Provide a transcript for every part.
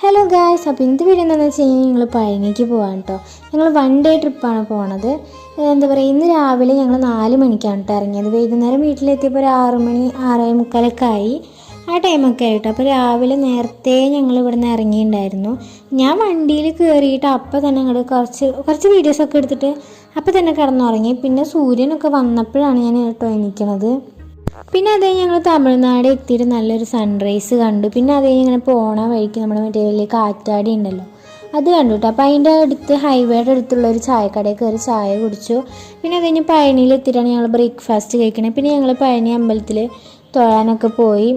Hello guys, അപ്പോൾ ഇന്നത്തെ video എന്താണെന്ന് വെച്ച് കഴിഞ്ഞാൽ ഞങ്ങൾ പഴനിക്ക് പോകാൻ കേട്ടോ. ഞങ്ങൾ 1 ഡേ ട്രിപ്പാണ് പോണത്. എന്താ പറയുക, ഇന്ന് രാവിലെ ഞങ്ങൾ 4 മണിക്കാണ് കേട്ടോ ഇറങ്ങിയത്. വൈകുന്നേരം വീട്ടിലെത്തിയപ്പോൾ ഒരു 6 മണി 6:45 ആയി. ആ ടൈമൊക്കെ ആയിട്ടോ. അപ്പോൾ രാവിലെ നേരത്തെ ഞങ്ങൾ ഇവിടെ നിന്ന് ഇറങ്ങിയിട്ടുണ്ടായിരുന്നു. ഞാൻ വണ്ടിയിൽ കയറിയിട്ട് അപ്പോൾ തന്നെ അങ്ങോട്ട് കുറച്ച് വീഡിയോസൊക്കെ എടുത്തിട്ട് അപ്പോൾ തന്നെ കിടന്നുറങ്ങി. പിന്നെ സൂര്യനൊക്കെ വന്നപ്പോഴാണ് ഞാൻ കേട്ടോ എണീക്കണത്. പിന്നെ അതേ ഞങ്ങൾ തമിഴ്നാട് എത്തിയിട്ട് നല്ലൊരു സൺറൈസ് കണ്ടു. പിന്നെ അതേ ഇങ്ങനെ പോണ വഴിക്ക് നമ്മുടെ മറ്റേ വലിയ കാറ്റാടി ഉണ്ടല്ലോ, അത് കണ്ടു കേട്ടോ. അപ്പോൾ അതിൻ്റെ അടുത്ത് ഹൈവേയുടെ അടുത്തുള്ള ഒരു ചായക്കടയിൽ കയറി ചായ കുടിച്ചു. പിന്നെ അത് കഴിഞ്ഞ് പഴനിയിൽ എത്തിയിട്ടാണ് ഞങ്ങൾ ബ്രേക്ക്ഫാസ്റ്റ് കഴിക്കണത്. പിന്നെ ഞങ്ങൾ പഴനി അമ്പലത്തിൽ തൊഴാനൊക്കെ പോയി.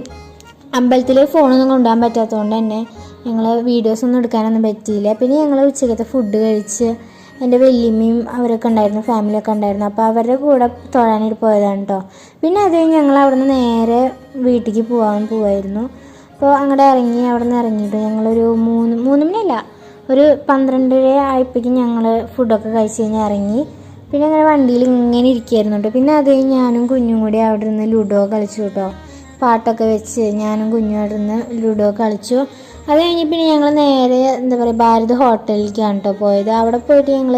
അമ്പലത്തിൽ ഫോണൊന്നും കൊണ്ടുപോകാൻ പറ്റാത്തതുകൊണ്ട് തന്നെ ഞങ്ങൾ വീഡിയോസൊന്നും എടുക്കാനൊന്നും പറ്റിയില്ല. പിന്നെ ഞങ്ങൾ ഉച്ചക്കത്തെ ഫുഡ് കഴിച്ച് എൻ്റെ വല്യമ്മയും അവരൊക്കെ ഉണ്ടായിരുന്നു, ഫാമിലിയൊക്കെ ഉണ്ടായിരുന്നു. അപ്പോൾ അവരുടെ കൂടെ തൊഴാനായിട്ട് പോയതാണ് കേട്ടോ. പിന്നെ അത് കഴിഞ്ഞ് ഞങ്ങൾ അവിടെ നിന്ന് നേരെ വീട്ടിലേക്ക് പോവായിരുന്നു. അപ്പോൾ അങ്ങോട്ട് ഇറങ്ങി. അവിടെ നിന്ന് ഇറങ്ങിയിട്ട് ഞങ്ങളൊരു 3 മണിയല്ല, ഒരു 12:30 ആയപ്പോഴേക്കും ഞങ്ങൾ ഫുഡൊക്കെ കഴിച്ച് കഴിഞ്ഞ് ഇറങ്ങി. പിന്നെ അങ്ങനെ വണ്ടിയിൽ ഇങ്ങനെ ഇരിക്കുകയായിരുന്നു കേട്ടോ. പിന്നെ അത് കഴിഞ്ഞ് ഞാനും കുഞ്ഞും കൂടി അവിടെ നിന്ന് ലുഡോ കളിച്ചു കേട്ടോ. പാട്ടൊക്കെ വെച്ച് ഞാനും കുഞ്ഞും അവിടെ നിന്ന് ലുഡോ കളിച്ചു. അത് കഴിഞ്ഞ് പിന്നെ ഞങ്ങൾ നേരെ എന്താ പറയുക ഭാരത് ഹോട്ടലിലേക്കാണ് കേട്ടോ പോയത്. അവിടെ പോയിട്ട് ഞങ്ങൾ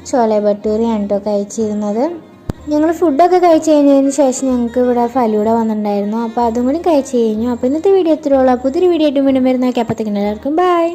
ചോല ഭട്ടൂരിയാണ് കേട്ടോ കഴിച്ചിരുന്നത്. ഞങ്ങൾ ഫുഡൊക്കെ കഴിച്ച് കഴിഞ്ഞതിന് ശേഷം ഞങ്ങൾക്ക് ഇവിടെ ഫലൂഡ വന്നിട്ടുണ്ടായിരുന്നു. അപ്പോൾ അതും കൂടി കഴിച്ച് കഴിഞ്ഞു. അപ്പോൾ ഇന്നത്തെ വീഡിയോ എത്രയുള്ളൂ. പുതിയൊരു വീഡിയോ ആയിട്ട് വീണ്ടും വരുന്നതൊക്കെ. അപ്പോഴത്തേക്കും എല്ലാവർക്കും ബൈ.